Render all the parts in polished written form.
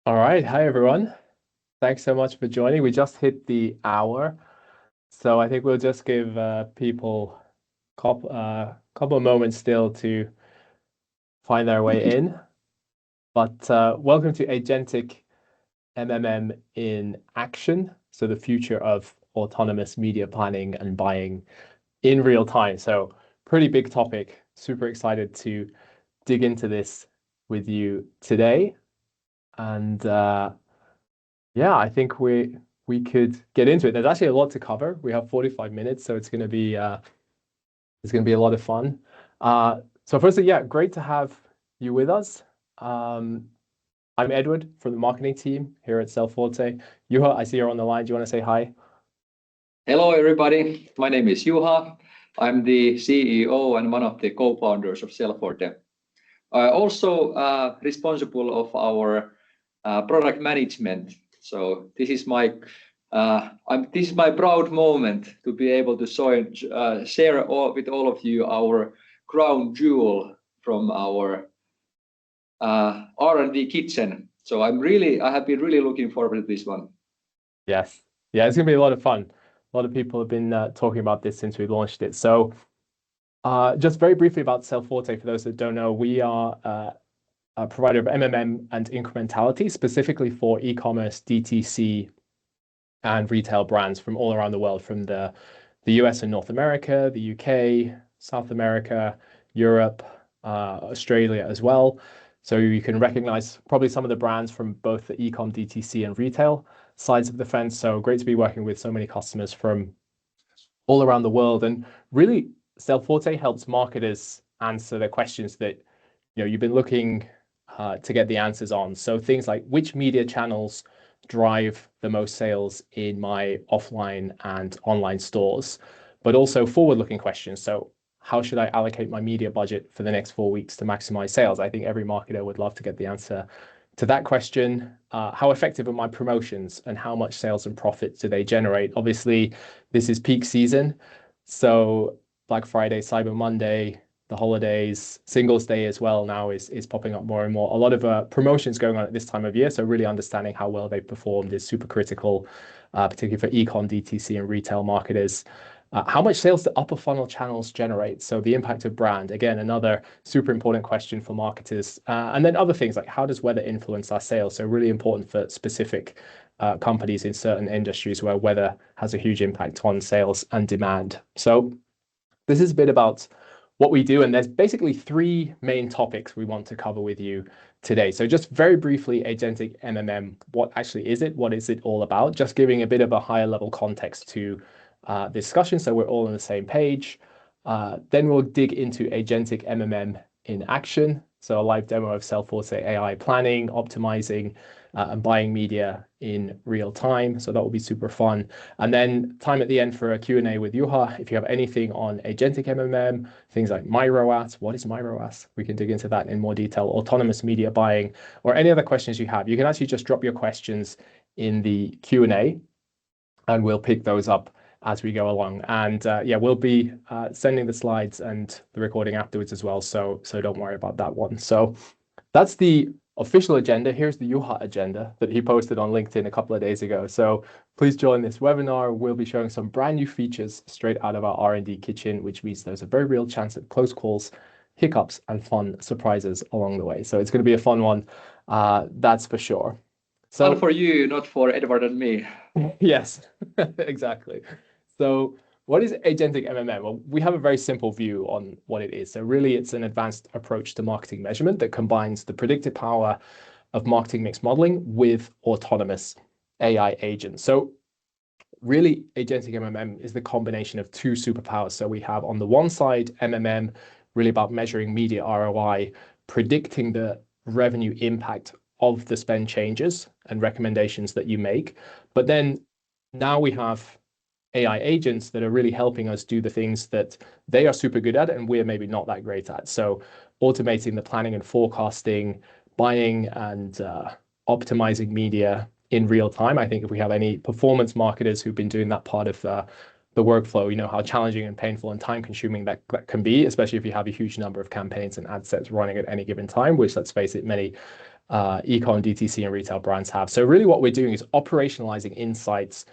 All right. Hi, everyone. Thanks so much for joining. We just hit the hour. So I think we'll just give people couple of moments still to find their way in. But welcome to Agentic MMM in action. So the future of autonomous media planning and buying in real time. So pretty big topic. Super excited to dig into this with you today. And yeah, I think we could get into it. There's actually a lot to cover. We have 45 minutes, so it's gonna be a lot of fun. So firstly, yeah, great to have you with us. Um, I'm Edward from the marketing team here at Sellforte. Juha, I see you're on the line. Do you want to say hi? Hello, everybody. My name is Juha. I'm the CEO and one of the co-founders of Sellforte. Also responsible of our product management. So this is my proud moment to be able to share with all of you our crown jewel from our R&D kitchen. So I have been really looking forward to this one. Yes. Yeah, it's gonna be a lot of fun. A lot of people have been talking about this since we launched it. So just very briefly about Sellforte, for those that don't know, we are a provider of MMM and incrementality, specifically for e-commerce, DTC, and retail brands from all around the world, from the US and North America, the UK, South America, Europe, Australia as well. So you can recognize probably some of the brands from both the e-com, DTC, and retail sides of the fence. So great to be working with so many customers from all around the world. And really, Sellforte helps marketers answer the questions that you've been looking to get the answers on. So things like, which media channels drive the most sales in my offline and online stores, but also forward-looking questions. So how should I allocate my media budget for the next 4 weeks to maximize sales? I think every marketer would love to get the answer to that question. How effective are my promotions and how much sales and profits do they generate? Obviously, this is peak season. So Black Friday, Cyber Monday, the holidays, Singles Day as well now is popping up more and more. A lot of promotions going on at this time of year. So really understanding how well they performed is super critical, particularly for e-com, DTC, and retail marketers. How much sales do upper funnel channels generate? So the impact of brand, again, another super important question for marketers. And then other things like, how does weather influence our sales? So really important for specific companies in certain industries where weather has a huge impact on sales and demand. So this is a bit about what we do, and there's basically three main topics we want to cover with you today. So just very briefly, Agentic MMM, what actually is it? What is it all about? Just giving a bit of a higher level context to discussion so we're all on the same page. Then we'll dig into Agentic MMM in action. So a live demo of Sellforte AI planning, optimizing, and buying media in real time. So that will be super fun. And then time at the end for a Q&A with Juha. If you have anything on Agentic MMM, things like miROAS, what is miROAS? We can dig into that in more detail, autonomous media buying, or any other questions you have. You can actually just drop your questions in the Q&A and we'll pick those up as we go along. And yeah, we'll be sending the slides and the recording afterwards as well. So don't worry about that one. So that's the official agenda. Here's the Juha agenda that he posted on LinkedIn a couple of days ago. So please join this webinar. We'll be showing some brand new features straight out of our R&D kitchen, which means there's a very real chance at close calls, hiccups, and fun surprises along the way. So it's going to be a fun one, that's for sure. So fun for you, not for Edward and me. Yes, exactly. So what is Agentic MMM? Well, we have a very simple view on what it is. So really, it's an advanced approach to marketing measurement that combines the predictive power of marketing mix modeling with autonomous AI agents. So really, Agentic MMM is the combination of two superpowers. So we have on the one side, MMM, really about measuring media ROI, predicting the revenue impact of the spend changes and recommendations that you make. But then now we have AI agents that are really helping us do the things that they are super good at and we're maybe not that great at. So automating the planning and forecasting, buying and optimizing media in real time. I think if we have any performance marketers who've been doing that part of the workflow, you know how challenging and painful and time consuming that can be, especially if you have a huge number of campaigns and ad sets running at any given time, which, let's face it, many e-com, DTC, and retail brands have. So really what we're doing is operationalizing insights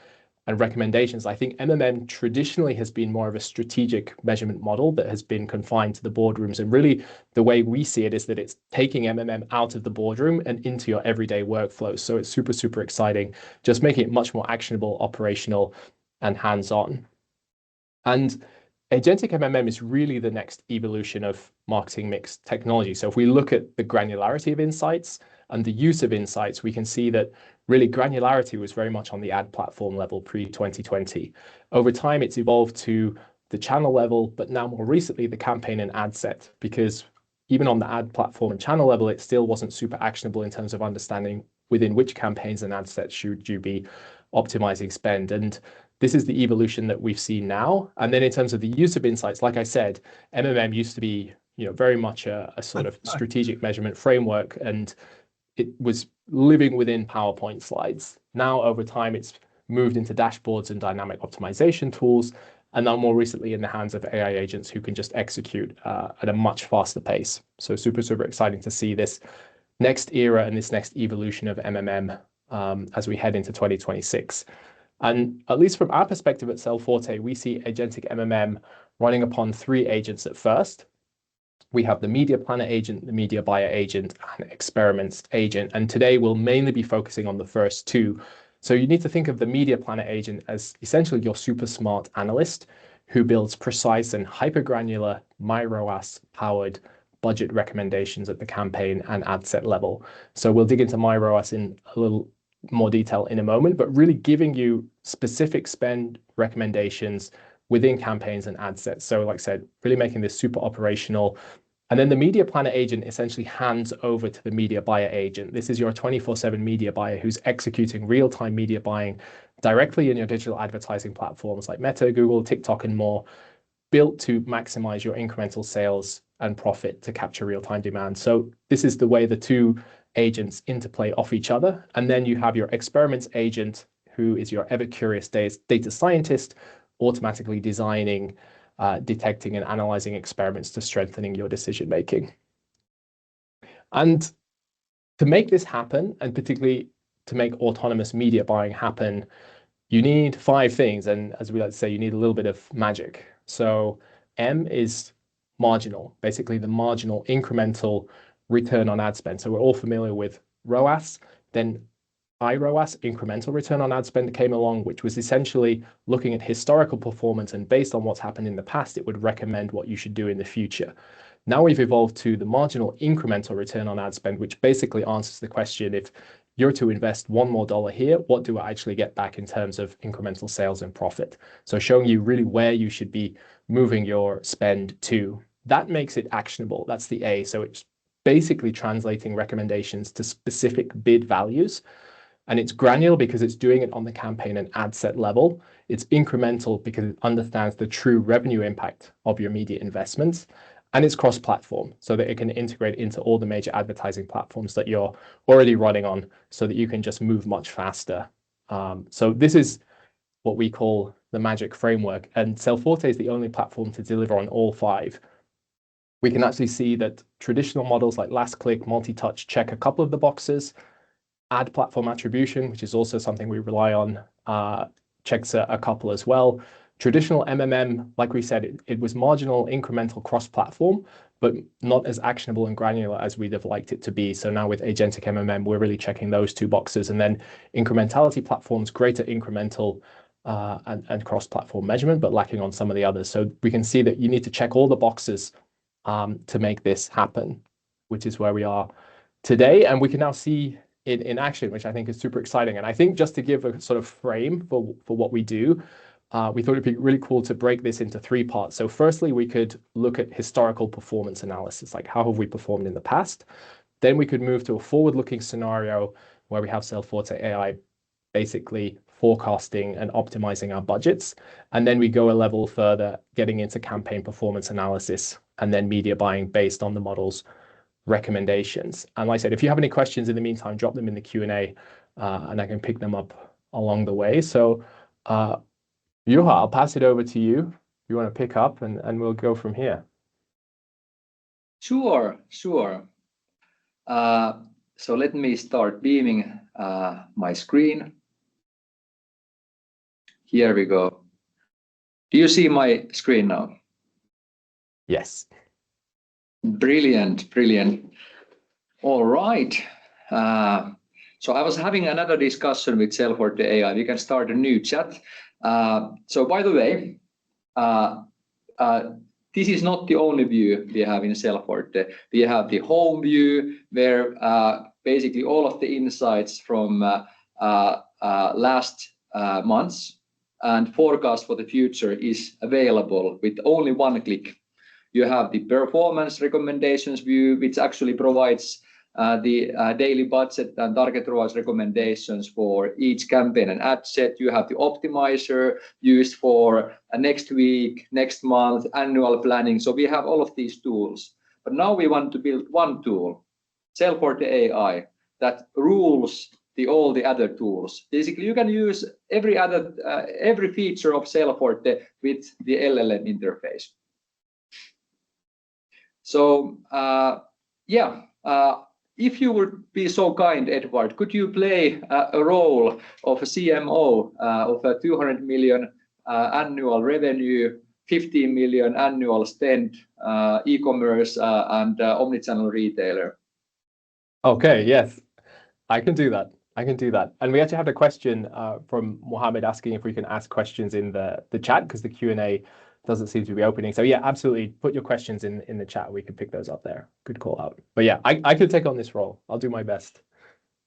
and recommendations. I think MMM traditionally has been more of a strategic measurement model that has been confined to the boardrooms. And really the way we see it is that it's taking MMM out of the boardroom and into your everyday workflows. So it's super, super exciting, just making it much more actionable, operational, and hands-on. And Agentic MMM is really the next evolution of marketing mix technology. So if we look at the granularity of insights and the use of insights, we can see that really granularity was very much on the ad platform level pre-2020. Over time, it's evolved to the channel level, but now more recently, the campaign and ad set, because even on the ad platform and channel level, it still wasn't super actionable in terms of understanding within which campaigns and ad sets should you be optimizing spend. And this is the evolution that we've seen now. And then in terms of the use of insights, like I said, MMM used to be, very much a sort of strategic measurement framework, and it was living within PowerPoint slides. Now, over time, it's moved into dashboards and dynamic optimization tools, and now more recently in the hands of AI agents who can just execute at a much faster pace. So super, super exciting to see this next era and this next evolution of MMM as we head into 2026. And at least from our perspective at Sellforte, we see Agentic MMM running upon 3 agents at first. We have the media planner agent, the media buyer agent, and experiments agent. And today we'll mainly be focusing on the first 2. So you need to think of the media planner agent as essentially your super smart analyst who builds precise and hyper-granular miROAS powered budget recommendations at the campaign and ad set level. So we'll dig into miROAS in a little more detail in a moment, but really giving you specific spend recommendations within campaigns and ad sets. So like I said, really making this super operational. And then the media planner agent essentially hands over to the media buyer agent. This is your 24/7 media buyer who's executing real-time media buying directly in your digital advertising platforms like Meta, Google, TikTok, and more, built to maximize your incremental sales and profit to capture real-time demand. So this is the way the 2 agents interplay off each other. And then you have your experiments agent, who is your ever-curious data scientist, automatically designing, detecting, and analyzing experiments to strengthening your decision-making. And to make this happen, and particularly to make autonomous media buying happen, you need 5 things. And as we like to say, you need a little bit of magic. So M is marginal, basically the marginal incremental return on ad spend. So we're all familiar with ROAS. Then iROAS, incremental return on ad spend, came along, which was essentially looking at historical performance, and based on what's happened in the past, it would recommend what you should do in the future. Now we've evolved to the marginal incremental return on ad spend, which basically answers the question, if you're to invest $1 more here, what do I actually get back in terms of incremental sales and profit? So showing you really where you should be moving your spend to. That makes it actionable. That's the A. So it's basically translating recommendations to specific bid values. And it's granular because it's doing it on the campaign and ad set level. It's incremental because it understands the true revenue impact of your media investments. And it's cross-platform so that it can integrate into all the major advertising platforms that you're already running on, so that you can just move much faster. So this is what we call the magic framework. And Sellforte is the only platform to deliver on all 5. We can actually see that traditional models like last click, multi-touch check a couple of the boxes. Ad platform attribution, which is also something we rely on, checks a couple as well. Traditional MMM, like we said, it was marginal, incremental cross-platform, but not as actionable and granular as we'd have liked it to be. So now with Agentic MMM, we're really checking those 2 boxes. And then incrementality platforms, greater incremental and cross-platform measurement, but lacking on some of the others. So we can see that you need to check all the boxes to make this happen, which is where we are today. And we can now see it in action, which I think is super exciting. And I think just to give a sort of frame for what we do, we thought it'd be really cool to break this into 3 parts. So firstly, we could look at historical performance analysis, like how have we performed in the past? Then we could move to a forward-looking scenario where we have Sellforte AI basically forecasting and optimizing our budgets. And then we go a level further, getting into campaign performance analysis and then media buying based on the model's recommendations. And like I said, if you have any questions in the meantime, drop them in the Q&A and I can pick them up along the way. So Juha, I'll pass it over to you. You want to pick up and we'll go from here. Sure. So let me start beaming my screen. Here we go. Do you see my screen now? Yes. Brilliant, brilliant. All right. So I was having another discussion with Sellforte AI. We can start a new chat. So by the way, this is not the only view we have in Sellforte. We have the home view where basically all of the insights from last months and forecast for the future is available with only one click. You have the performance recommendations view, which actually provides the daily budget and target ROAS recommendations for each campaign and ad set. You have the optimizer used for next week, next month, annual planning. So we have all of these tools. But now we want to build one tool, Sellforte AI, that rules all the other tools. Basically, you can use every feature of Sellforte with the LLM interface. So if you would be so kind, Edward, could you play a role of a CMO of a 200 million annual revenue, 15 million annual spend, e-commerce and omnichannel retailer? Okay, yes, I can do that. I can do that. And we actually have a question from Mohammed asking if we can ask questions in the chat because the Q&A doesn't seem to be opening. So yeah, absolutely. Put your questions in the chat. We can pick those up there. Good call out. But yeah, I could take on this role. I'll do my best.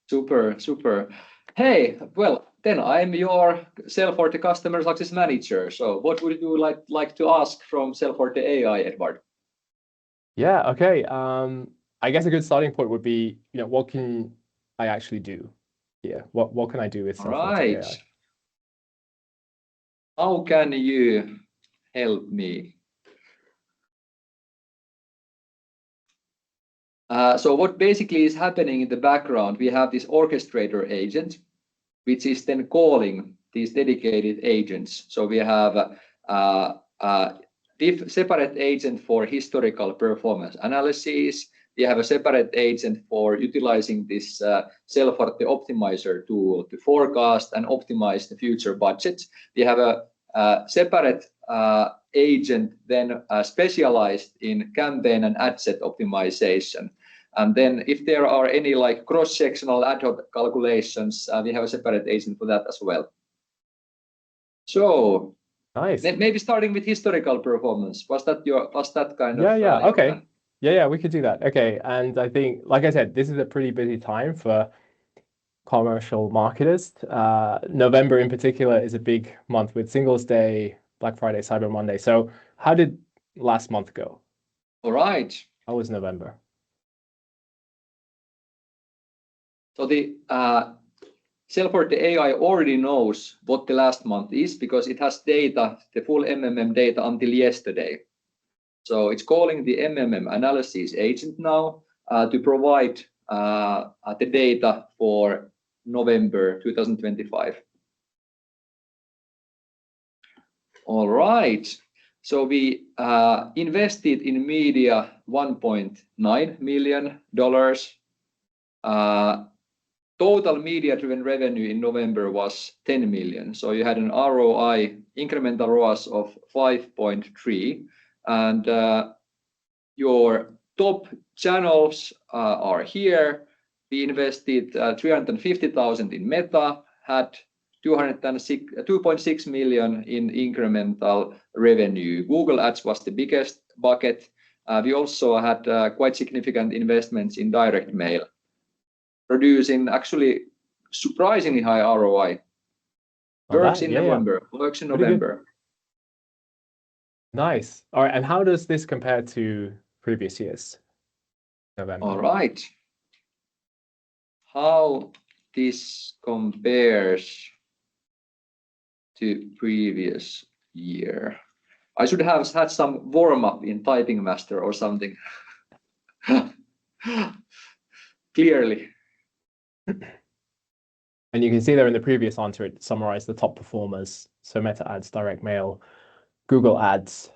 Super, super. Hey, well, then I'm your Sellforte Customer Success Manager. So what would you like to ask from Sellforte AI, Edward? Yeah, okay. I guess a good starting point would be, what can I actually do here? What can I do with Sellforte AI? How can you help me? So what basically is happening in the background, we have this orchestrator agent, which is then calling these dedicated agents. So we have a separate agent for historical performance analysis. We have a separate agent for utilizing this Sellforte optimizer tool to forecast and optimize the future budget. We have a separate agent then specialized in campaign and ad set optimization. And then if there are any like cross-sectional ad hoc calculations, we have a separate agent for that as well. So nice. Maybe starting with historical performance. Was that kind of? Yeah. Okay. Plan? Yeah, we could do that. Okay. And I think, like I said, this is a pretty busy time for commercial marketers. November in particular is a big month with Singles Day, Black Friday, Cyber Monday. So how did last month go? All right. How was November? So the Sellforte AI already knows what the last month is because it has data, the full MMM data until yesterday. So it's calling the MMM analysis agent now to provide the data for November 2025. All right. So we invested in media $1.9 million. Total media-driven revenue in November was 10 million. So you had an ROI, incremental ROAS of 5.3. And your top channels are here. We invested 350,000 in Meta, had 2.6 million in incremental revenue. Google Ads was the biggest bucket. We also had quite significant investments in direct mail, producing actually surprisingly high ROI. Works in November. Nice. All right. And how does this compare to previous years? November. All right. How this compares to previous year. I should have had some warm-up in Typing Master or something. Clearly. And you can see there in the previous answer, it summarized the top performers. So Meta Ads, direct mail, Google Ads.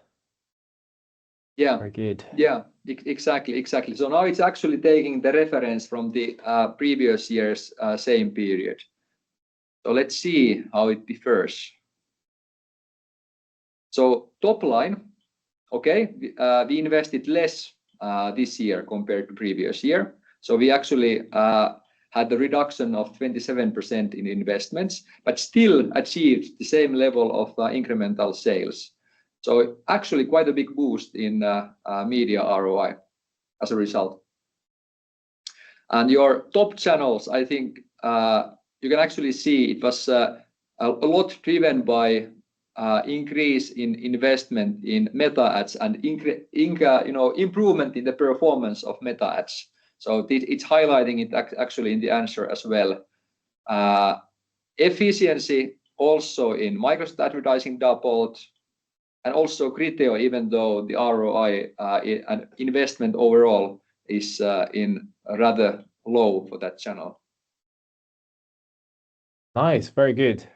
Yeah. Very good. Yeah, exactly. So now it's actually taking the reference from the previous year's same period. So let's see how it differs. So top line, okay, we invested less this year compared to previous year. So we actually had the reduction of 27% in investments, but still achieved the same level of incremental sales. So actually quite a big boost in media ROI as a result. And your top channels, I think you can actually see it was a lot driven by increase in investment in meta ads and improvement in the performance of meta ads. So it's highlighting it actually in the answer as well. Efficiency also in Microsoft advertising doubled, and also Criteo, even though the ROI and investment overall is in rather low for that channel. Nice, very good.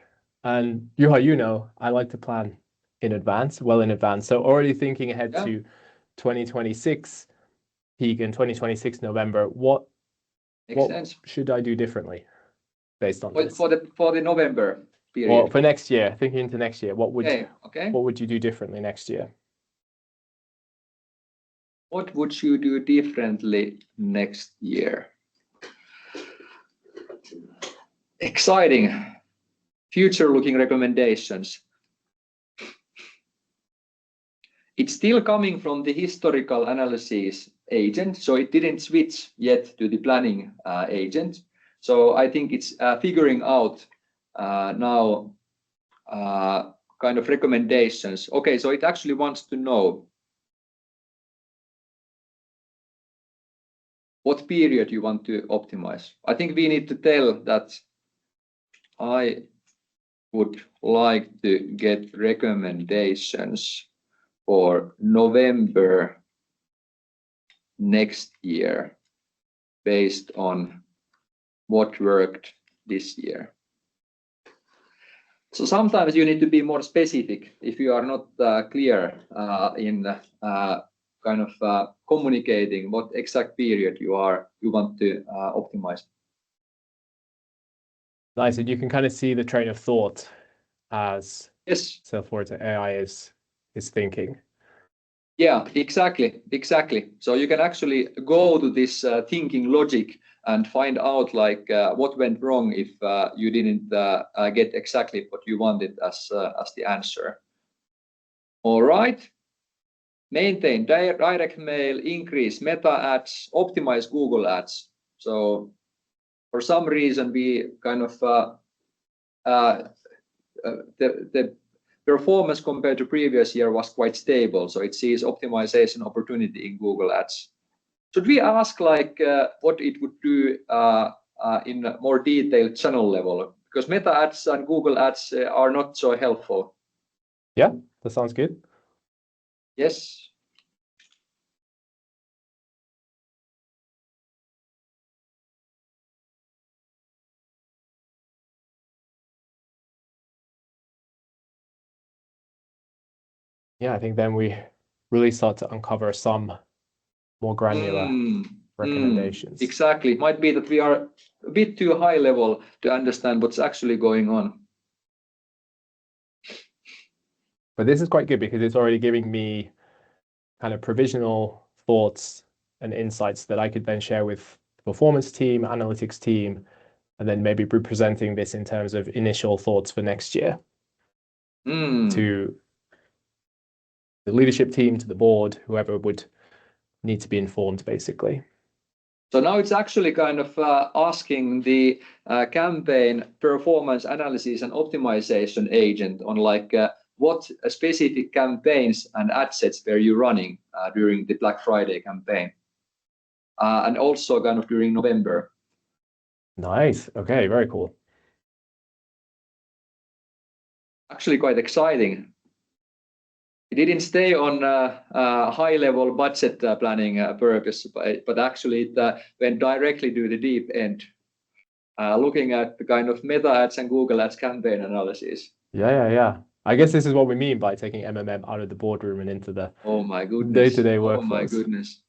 And Juha, you know, I like to plan in advance, well in advance. So already thinking ahead to 2026 peak in 2026 November, what should I do differently based on this? For the November period. Or for next year, thinking into next year, what would you do differently next year? What would you do differently next year? Exciting, future-looking recommendations. It's still coming from the historical analysis agent, so it didn't switch yet to the planning agent. So I think it's figuring out now kind of recommendations. Okay, so it actually wants to know what period you want to optimize. I think we need to tell that I would like to get recommendations for November next year based on what worked this year. So sometimes you need to be more specific if you are not clear in kind of communicating what exact period you want to optimize. Nice, and you can kind of see the train of thought as Sellforte AI is thinking. Yeah, exactly. So you can actually go to this thinking logic and find out like what went wrong if you didn't get exactly what you wanted as the answer. All right. Maintain direct mail, increase meta ads, optimize Google ads. So for some reason we kind of the performance compared to previous year was quite stable, so it sees optimization opportunity in Google ads. Should we ask like what it would do in a more detailed channel level? Because meta ads and Google ads are not so helpful. Yeah, that sounds good. Yes. Yeah, I think then we really start to uncover some more granular recommendations. Exactly. It might be that we are a bit too high level to understand what's actually going on. But this is quite good because it's already giving me kind of provisional thoughts and insights that I could then share with the performance team, analytics team, and then maybe be presenting this in terms of initial thoughts for next year to the leadership team, to the board, whoever would need to be informed, basically. So now it's actually kind of asking the campaign performance analysis and optimization agent on like what specific campaigns and ad sets were you running during the Black Friday campaign, and also kind of during November. Nice. Okay, very cool. Actually quite exciting. It didn't stay on high-level budget planning purpose, but actually it went directly to the deep end, looking at the kind of meta ads and Google ads campaign analysis. Yeah. I guess this is what we mean by taking MMM out of the boardroom and into the day-to-day workflows.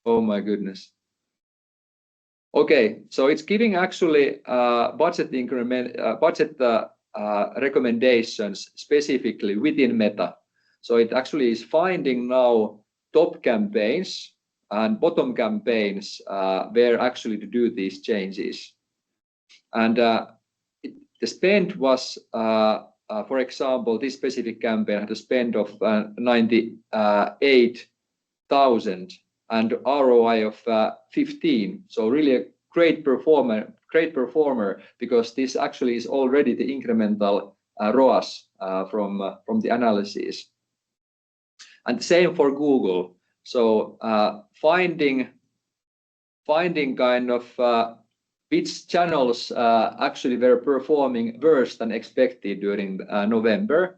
Oh my goodness. Okay, so it's giving actually budget recommendations specifically within Meta. So it actually is finding now top campaigns and bottom campaigns where actually to do these changes. And the spend was, for example, this specific campaign had a spend of 98,000 and ROI of 15. So really a great performer because this actually is already the incremental ROAS from the analysis. And the same for Google. So finding kind of which channels actually were performing worse than expected during November.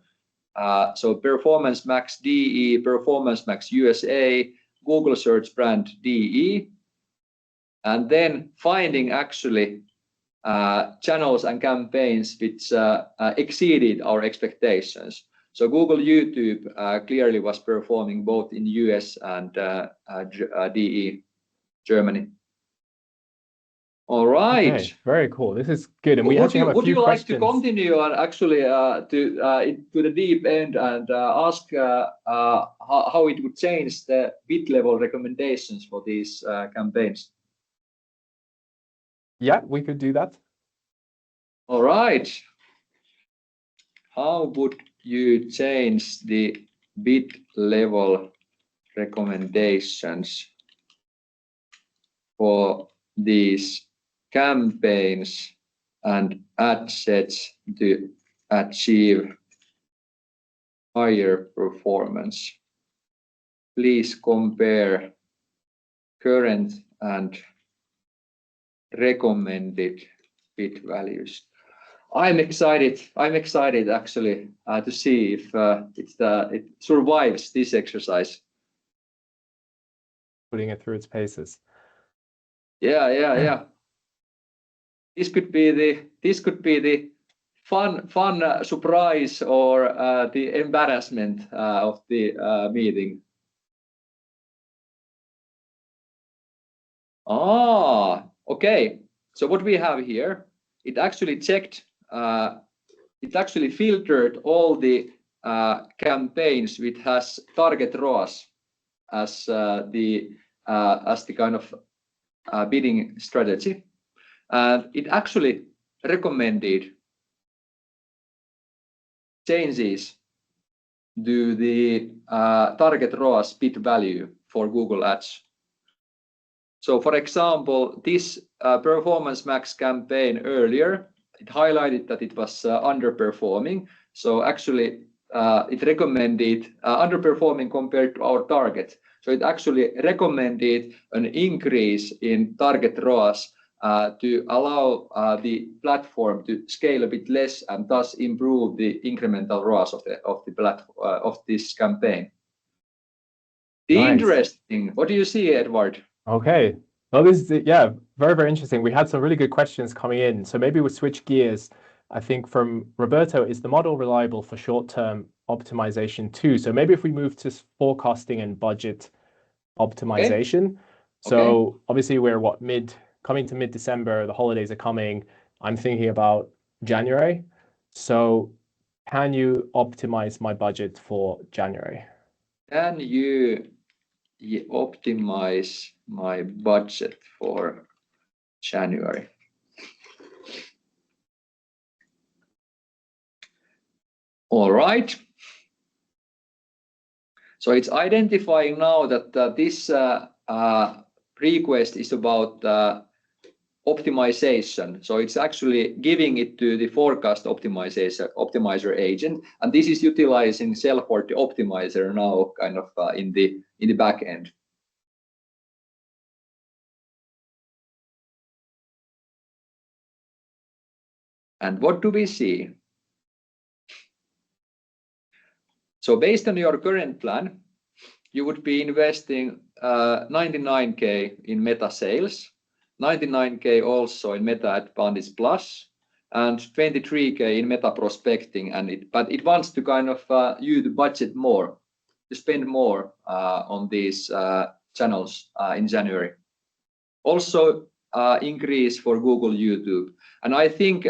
So Performance Max DE, Performance Max USA, Google Search Brand DE, and then finding actually channels and campaigns which exceeded our expectations. So Google YouTube clearly was performing both in US and DE, Germany. All right. Okay, very cool. This is good. And we actually have a few questions. Would you like to continue and actually to the deep end and ask how it would change the bid level recommendations for these campaigns? Yeah, we could do that. All right. How would you change the bid level recommendations for these campaigns and ad sets to achieve higher performance? Please compare current and recommended bid values. I'm excited actually to see if it survives this exercise. Putting it through its paces. Yeah. This could be the fun surprise or the embarrassment of the meeting. Okay. So what we have here, it actually checked. It actually filtered all the campaigns which has target ROAS as the kind of bidding strategy, and it actually recommended changes to the target ROAS bid value for Google Ads. So, for example, this Performance Max campaign earlier, it highlighted that it was underperforming. So actually, it recommended underperforming compared to our target. So it actually recommended an increase in target ROAS to allow the platform to scale a bit less and thus improve the incremental ROAS of this campaign. Nice. Interesting. What do you see, Edward? Okay. Well, this is, yeah, very, very interesting. We had some really good questions coming in. So maybe we'll switch gears. I think from Roberto, is the model reliable for short-term optimization too? So maybe if we move to forecasting and budget optimization. Okay. So obviously we're coming to mid-December, the holidays are coming. I'm thinking about January. So can you optimize my budget for January? Can you optimize my budget for January? All right. So it's identifying now that this request is about optimization. So it's actually giving it to the forecast optimizer agent, and this is utilizing Sellforte Optimizer now, kind of in the back end. And what do we see? So based on your current plan, you would be investing 99K in Meta Sales, 99K also in Meta Advantage Plus, and 23K in meta prospecting, but it wants to kind of you to budget more, to spend more on these channels in January. Also increase for Google, YouTube, and I think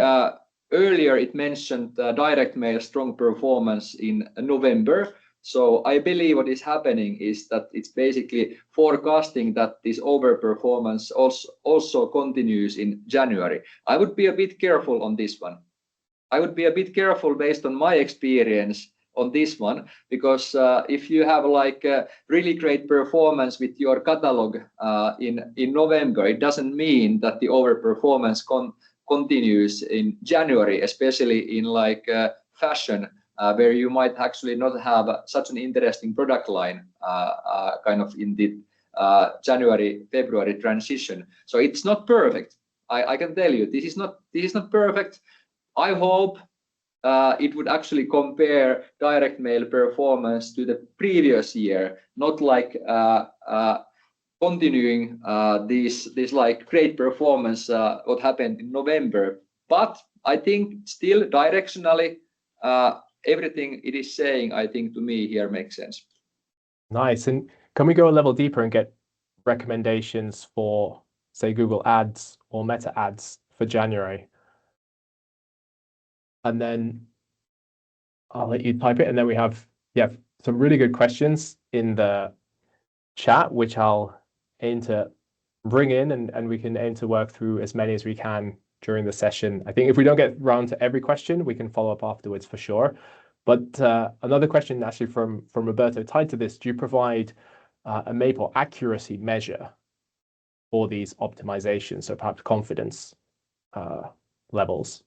earlier it mentioned direct mail strong performance in November. So I believe what is happening is that it's basically forecasting that this overperformance also continues in January. I would be a bit careful on this one. I would be a bit careful based on my experience on this one, because if you have like a really great performance with your catalog in November, it doesn't mean that the overperformance continues in January, especially in like fashion, where you might actually not have such an interesting product line kind of in the January-February transition. So it's not perfect. I can tell you this is not perfect. I hope it would actually compare direct mail performance to the previous year, not like continuing this like great performance what happened in November. But I think still directionally everything it is saying, I think to me here makes sense. Nice. And can we go a level deeper and get recommendations for, say, Google Ads or Meta Ads for January? And then I'll let you type it. And then we have some really good questions in the chat, which I'll aim to bring in, and we can aim to work through as many as we can during the session. I think if we don't get round to every question, we can follow up afterwards for sure. But another question actually from Roberto tied to this: do you provide a MAPE or accuracy measure for these optimizations? So perhaps confidence levels.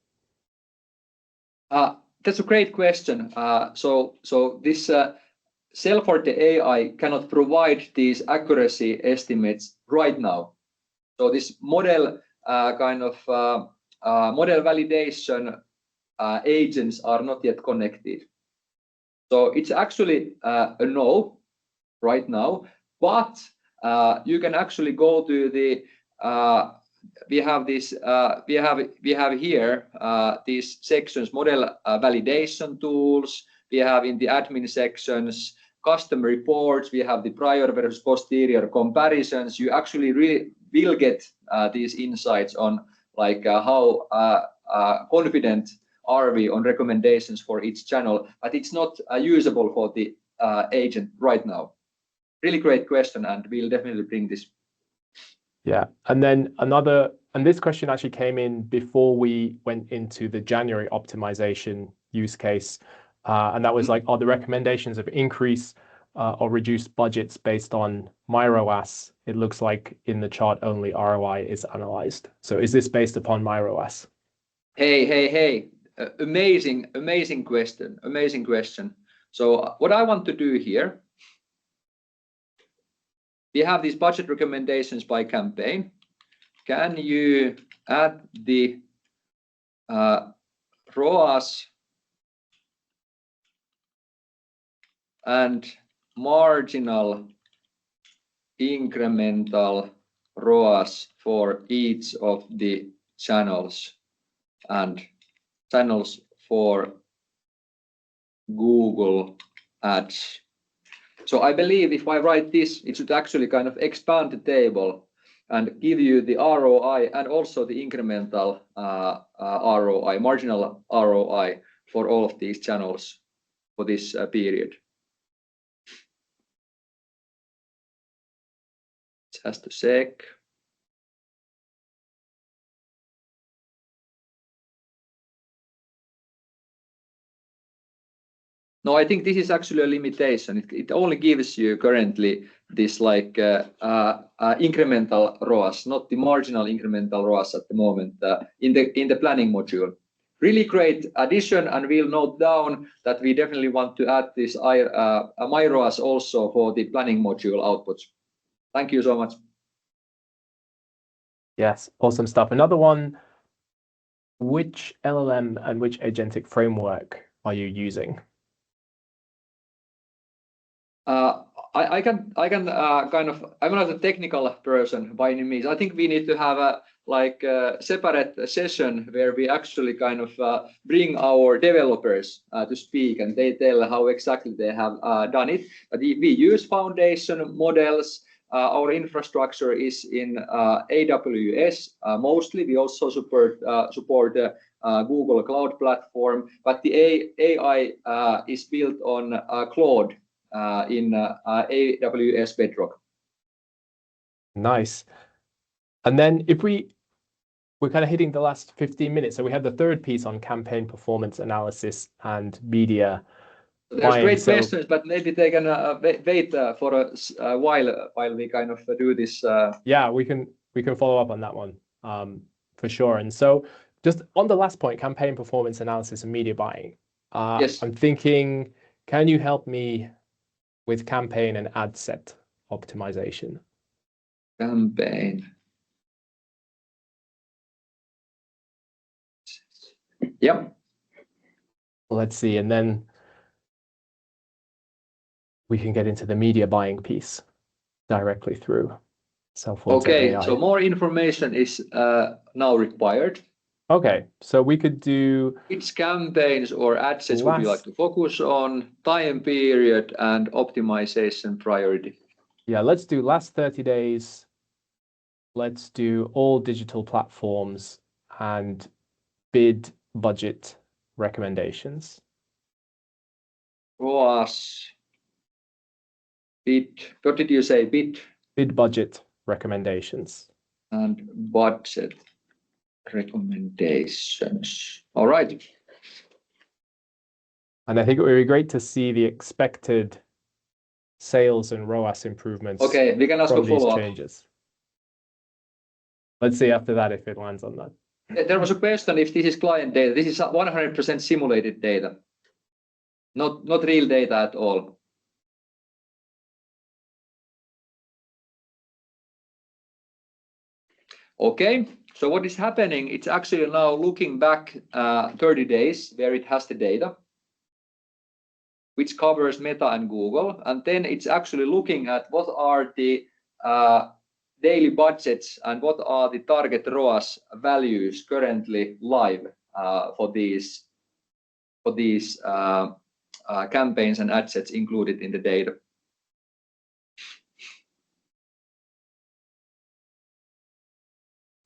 That's a great question. So this Sellforte AI cannot provide these accuracy estimates right now. So this model model validation agents are not yet connected. So it's actually a no right now, but you can actually go to the we have here these sections: model validation tools. We have in the admin sections custom reports. We have the prior versus posterior comparisons. You actually really will get these insights on like how confident are we on recommendations for each channel, but it's not usable for the agent right now. Really great question, and we'll definitely bring this. Yeah, and then and this question actually came in before we went into the January optimization use case, and that was like, are the recommendations of increase or reduce budgets based on miROAS? It looks like in the chart only ROI is analyzed. So is this based upon miROAS? Hey, amazing question. So what I want to do here, we have these budget recommendations by campaign. Can you add the ROAS and marginal incremental ROAS for each of the channels and channels for Google Ads? So I believe if I write this, it should actually kind of expand the table and give you the ROI and also the incremental ROI, marginal ROI for all of these channels for this period. Just a sec. No, I think this is actually a limitation. It only gives you currently this like incremental ROAS, not the marginal incremental ROAS at the moment in the planning module. Really great addition, and we'll note down that we definitely want to add this miROAS also for the planning module outputs. Thank you so much. Yes, awesome stuff. Another one: which LLM and which agentic framework are you using? I can kind of, I'm not a technical person by any means. I think we need to have like a separate session where we actually kind of bring our developers to speak, and they tell how exactly they have done it. But we use foundation models. Our infrastructure is in AWS mostly. We also support Google Cloud Platform, but the AI is built on Claude in AWS Bedrock. Nice. And then if we're kind of hitting the last 15 minutes, so we had the third piece on campaign performance analysis and media. There's great questions, but maybe they can wait for a while we kind of do this. Yeah, we can follow up on that one for sure. And so just on the last point, campaign performance analysis and media buying. Yes. I'm thinking, can you help me with campaign and ad set optimization? Campaign. Yep. Let's see, and then we can get into the media buying piece directly through Sellforte AI. Okay, so more information is now required. Okay, so we could do which campaigns or ad sets would you like to focus on, time period, and optimization priority? Yeah, let's do last 30 days. Let's do all digital platforms and bid budget recommendations. ROAS, bid, what did you say? Bid budget recommendations. And budget recommendations. All right. And I think it would be great to see the expected sales and ROAS improvements. Okay, we can ask a follow-up. Changes. Let's see after that if it lands on that. There was a question if this is client data. This is 100% simulated data, not real data at all. Okay, so what is happening? It's actually now looking back 30 days where it has the data, which covers Meta and Google, and then it's actually looking at what are the daily budgets and what are the target ROAS values currently live for these campaigns and ad sets included in the data.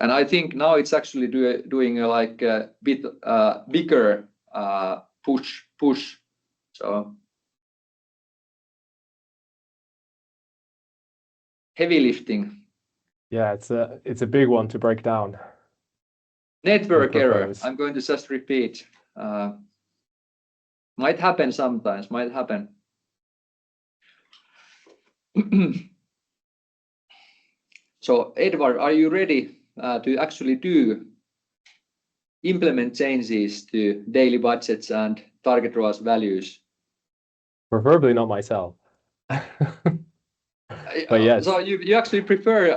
And I think now it's actually doing like a bit bigger push. So heavy lifting. Yeah, it's a big one to break down. Network error. I'm going to just repeat. Might happen sometimes. Might happen. So Edward, are you ready to actually implement changes to daily budgets and target ROAS values? Preferably not myself. But yes. So you actually prefer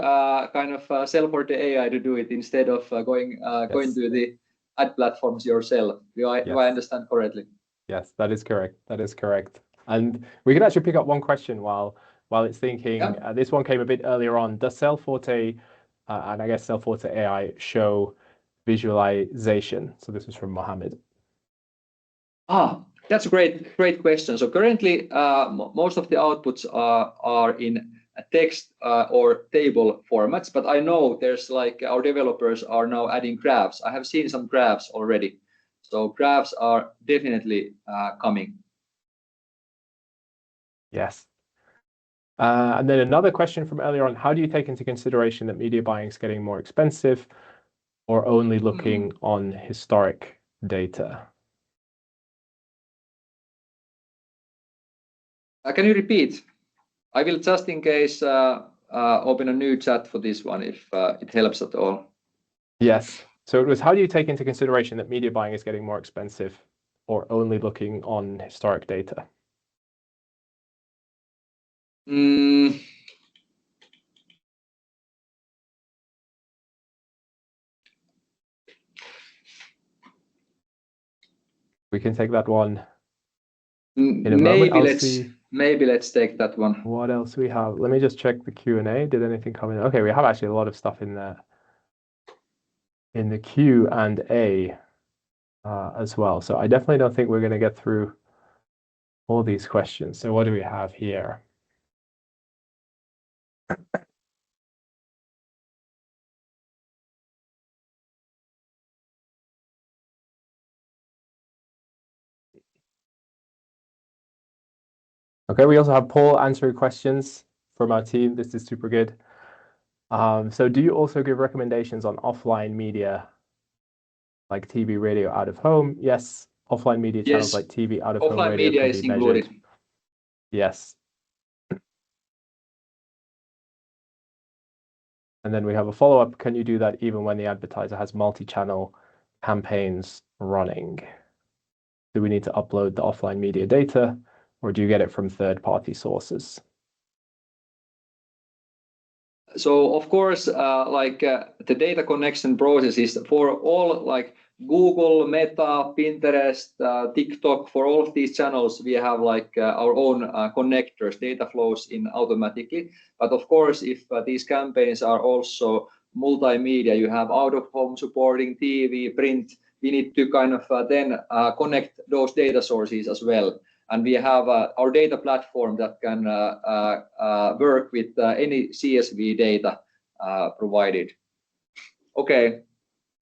kind of Sellforte AI to do it instead of going to the ad platforms yourself. Do I understand correctly? Yes, that is correct. That is correct. And we can actually pick up one question while it's thinking. Yeah. This one came a bit earlier on. Does Sellforte and I guess Sellforte AI show visualization? So this is from Mohammed. That's a great question. So currently, most of the outputs are in text or table formats, but I know there's like our developers are now adding graphs. I have seen some graphs already. So graphs are definitely coming. Yes. And then another question from earlier on, how do you take into consideration that media buying is getting more expensive or only looking on historic data? Can you repeat? I will just in case open a new chat for this one if it helps at all. Yes. So it was, how do you take into consideration that media buying is getting more expensive or only looking on historic data? We can take that one in a moment. Maybe let's take that one. What else we have? Let me just check the Q&A. Did anything come in? Okay, we have actually a lot of stuff in there. in the Q&A as well. So I definitely don't think we're going to get through all these questions. So what do we have here? Okay, we also have Paul answering questions from our team. This is super good. So do you also give recommendations on offline media like TV, radio, out of home? Yes, offline media channels like TV, out of home Offline radio media can is be measured. included. Yes. And then we have a follow-up. Can you do that even when the advertiser has multi-channel campaigns running? Do we need to upload the offline media data, or do you get it from third-party sources? So of course, the data connection process is for all like Google, Meta, Pinterest, TikTok. For all of these channels, we have like our own connectors. Data flows in automatically. But of course, if these campaigns are also multimedia, you have out of home supporting TV, print. We need to kind of then connect those data sources as well. And we have our data platform that can work with any CSV data provided. Okay,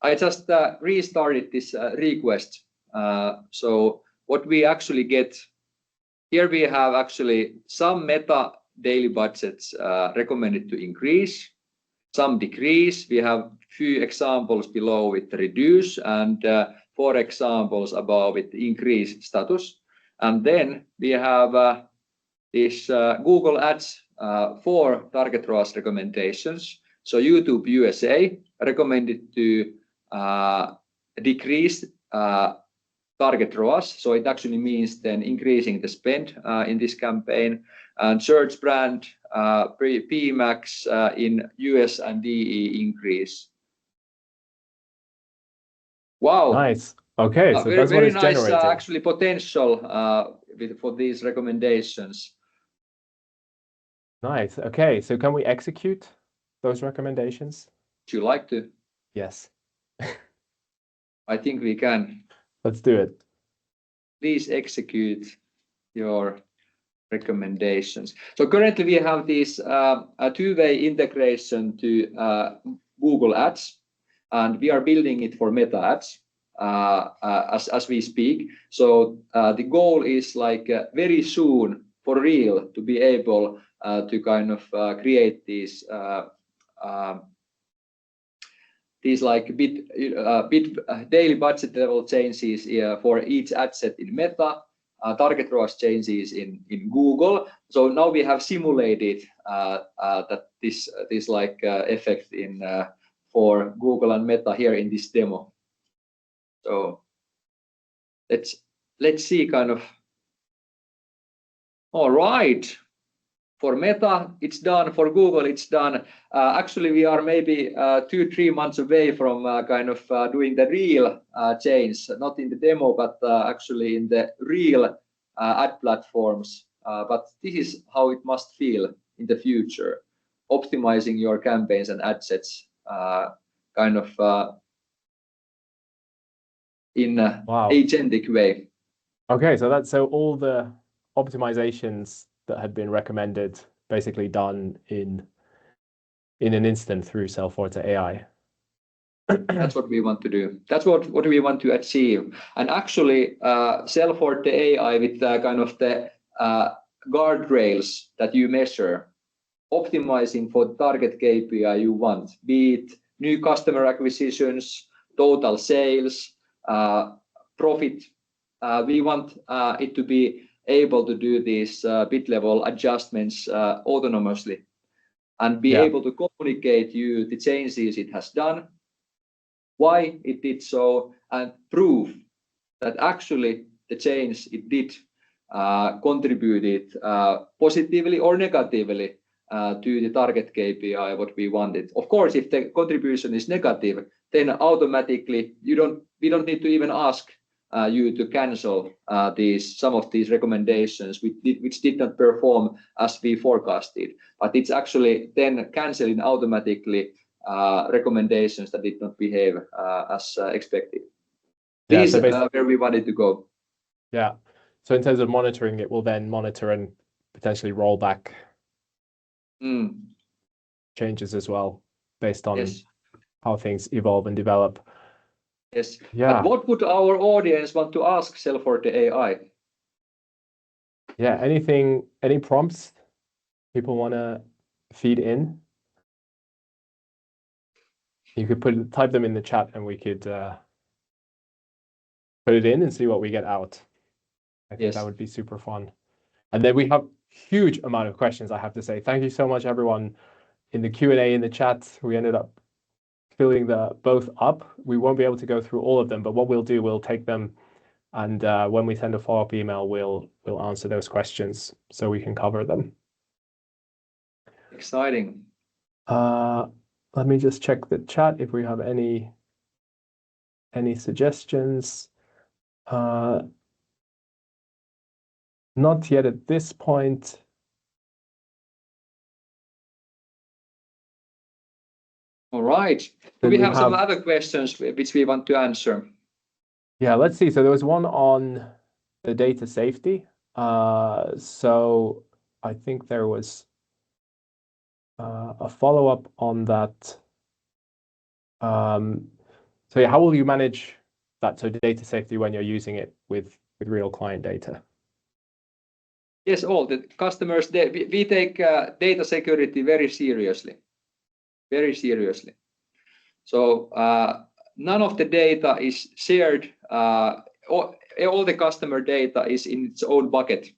I just restarted this request. So what we actually get, here we have actually some Meta daily budgets recommended to increase, some decrease. We have few examples below with reduce and 4 examples above with increase status. And then we have this Google Ads for target ROAS recommendations. So YouTube USA recommended to decrease target ROAS. So it actually means then increasing the spend in this campaign. And search brand PMAX in US and DE increase. Wow. Nice. Okay, so very, that's what very it's nice generating. actually potential for these recommendations. Nice. Okay, so can we execute those recommendations? Would you like to? Yes. I think we can. Let's do it. Please execute your recommendations. So currently we have this a two-way integration to Google Ads, and we are building it for Meta Ads as we speak. So the goal is like very soon for real to be able to kind of create these like bit daily budget level changes for each ad set in Meta, target ROAS changes in Google. So now we have simulated that this like effect in for Google and Meta here in this demo. So let's see kind of. All right. For Meta, it's done. For Google, it's done. Actually, we are maybe 2-3 months away from kind of doing the real change, not in the demo, but actually in the real ad platforms. But this is how it must feel in the future, optimizing your campaigns and ad sets kind of in an agentic way. Okay, so all the optimizations that had been recommended basically done in an instant through Sellforte AI. That's what we want to do. That's what we want to achieve. And actually, Sellforte AI with kind of the guardrails that you measure, optimizing for the target KPI you want, be it new customer acquisitions, total sales, profit. We want it to be able to do these bit level adjustments autonomously and be able to communicate you the changes it has done, why it did so, and prove that actually the change it did contributed positively or negatively to the target KPI what we wanted. Of course, if the contribution is negative, then automatically we don't need to even ask you to cancel some of these recommendations which did not perform as we forecasted. But it's actually then canceling automatically recommendations that did not behave as expected. Yeah, These so where we wanted to go. Yeah. So in terms of monitoring, it will then monitor and potentially roll back changes as well based on how things evolve and develop. Yes. Yeah. But what would our audience want to ask Sellforte AI? Yeah. Any prompts people want to feed in? You could type them in the chat and we could put it in and see what we get out. I think that would be super fun. And then we have huge amount of questions, I have to say. Thank you so much, everyone, in the Q&A in the chat. We ended up filling both up. We won't be able to go through all of them, but what we'll do, we'll take them, and when we send a follow-up email, we'll answer those questions so we can cover them. Exciting. Let me just check the chat if we have any suggestions. Not yet at this point. All right. Do we have some other questions which we want to answer? Yeah, let's see. So there was one on the data safety. So I think there was a follow-up on that. So yeah, how will you manage that? So data safety when you're using it with real client data? Yes, all the customers, we take data security very seriously. Very seriously. So none of the data is shared. All the customer data is in its own bucket.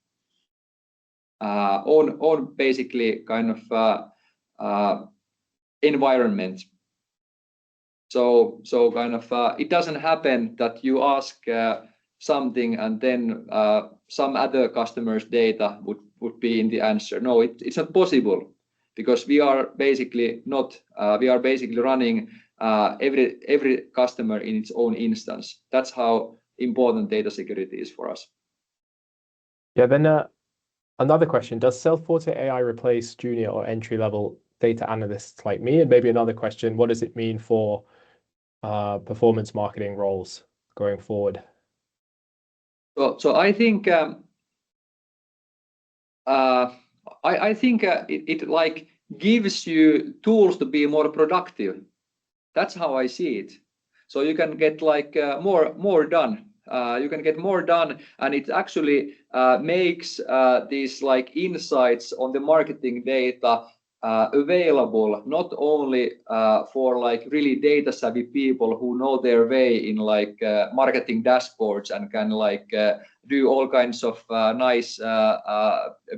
On basically kind of environment. So kind of it doesn't happen that you ask something and then some other customer's data would be in the answer. No, it's not possible, because we are basically running every customer in its own instance. That's how important data security is for us. Yeah, then another question, does Sellforte AI replace junior or entry-level data analysts like me? And maybe another question, what does it mean for performance marketing roles going forward? So I think I think it like gives you tools to be more productive. That's how I see it. So you can get like more done. You can get more done, and it actually makes these like insights on the marketing data available not only for like really data savvy people who know their way in like marketing dashboards and can like do all kinds of nice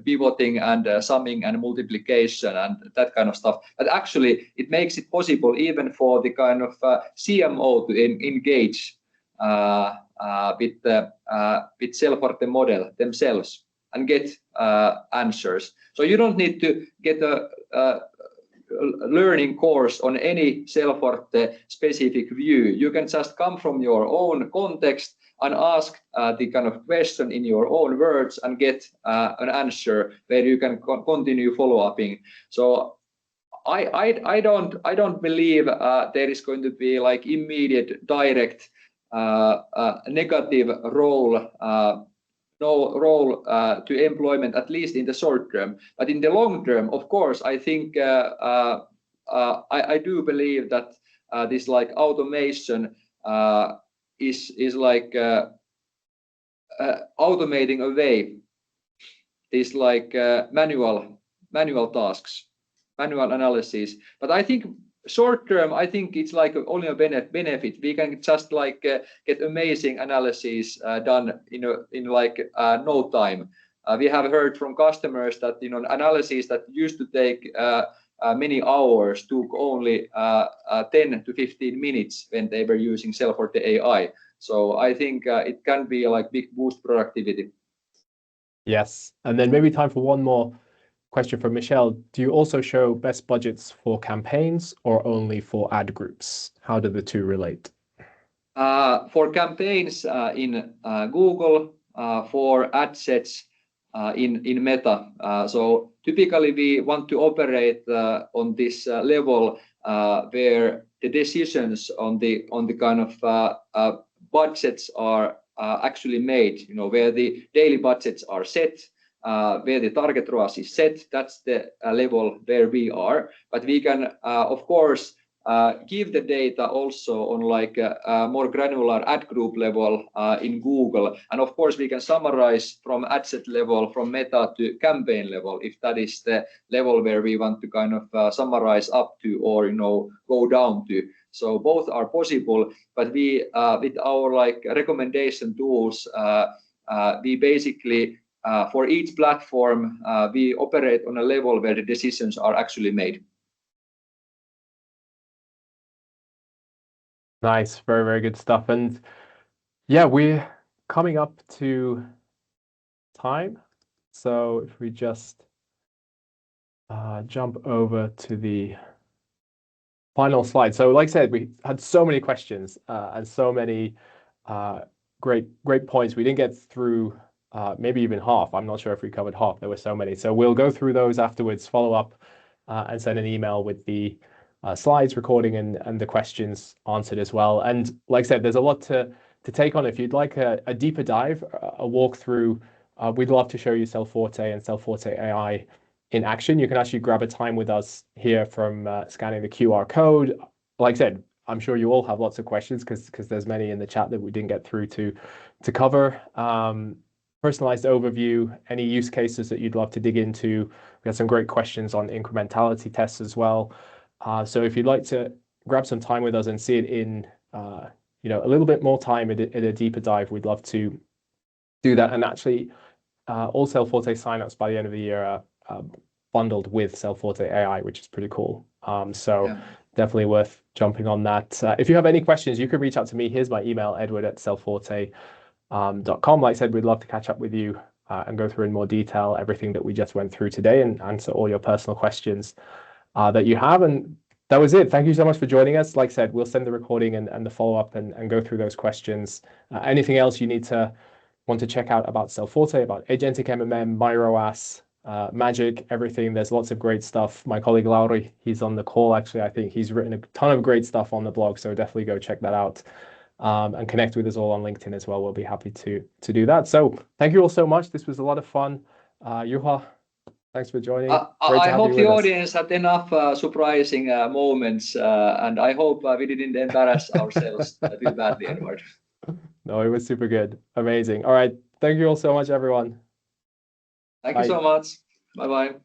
pivoting and summing and multiplication and that kind of stuff, but actually it makes it possible even for the kind of CMO to engage with Sellforte model themselves and get answers. So you don't need to get a learning course on any Sellforte specific view. You can just come from your own context and ask the kind of question in your own words and get an answer where you can continue follow-upping. So I don't believe there is going to be like immediate direct negative role to employment, at least in the short term. But in the long term, of course, I think I do believe that this like automation is like automating away these like manual tasks, manual analysis. But I think short term, I think it's like only a benefit. We can just like get amazing analysis done in like no time. We have heard from customers that analysis that used to take many hours took only 10 to 15 minutes when they were using Sellforte AI. So I think it can be like big boost productivity. Yes, and then maybe time for one more question from Michelle. Do you also show best budgets for campaigns or only for ad groups? How do the two relate? For campaigns in Google, for ad sets in Meta. So typically we want to operate on this level where the decisions on the kind of budgets are actually made, where the daily budgets are set, where the target ROAS is set. That's the level where we are. But we can, of course, give the data also on like a more granular ad group level in Google. And of course, we can summarize from ad set level, from meta to campaign level, if that is the level where we want to kind of summarize up to or, go down to. So both are possible, but we, with our like recommendation tools, we basically, for each platform, we operate on a level where the decisions are actually made. Nice, very, very good stuff. And yeah, we're coming up to time. So if we just jump over to the final slide. So like I said, we had so many questions and so many great points. We didn't get through maybe even half. I'm not sure if we covered half. There were so many. So we'll go through those afterwards, follow up and send an email with the slides, recording and the questions answered as well. And like I said, there's a lot to take on. If you'd like a deeper dive, a walkthrough, we'd love to show you Sellforte and Sellforte AI in action. You can actually grab a time with us here from scanning the QR code. Like I said, I'm sure you all have lots of questions because there's many in the chat that we didn't get through to cover. Personalized overview, any use cases that you'd love to dig into. We had some great questions on incrementality tests as well. So if you'd like to grab some time with us and see it in a little bit more time in a deeper dive, we'd love to do that. And actually, all Sellforte signups by the end of the year are bundled with Sellforte AI, which is pretty cool. Definitely worth jumping on that. If you have any questions, you can reach out to me. Here's my email, edward@sellforte.com. Like I said, we'd love to catch up with you and go through in more detail everything that we just went through today and answer all your personal questions that you have. And that was it. Thank you so much for joining us. Like I said, we'll send the recording and the follow-up and go through those questions. Anything else you want to check out about Sellforte, about Agentic MMM, miROAS, Magic, everything. There's lots of great stuff. My colleague Lauri, he's on the call actually. I think he's written a ton of great stuff on the blog, so definitely go check that out and connect with us all on LinkedIn as well. We'll be happy to do that. So thank you all so much. This was a lot of fun. Juha, thanks for joining. I hope the audience had enough surprising moments, and I hope we didn't embarrass ourselves too badly, Edward. No, it was super good. Amazing. All right. Thank you all so much, everyone. Thank you so much. Bye-bye.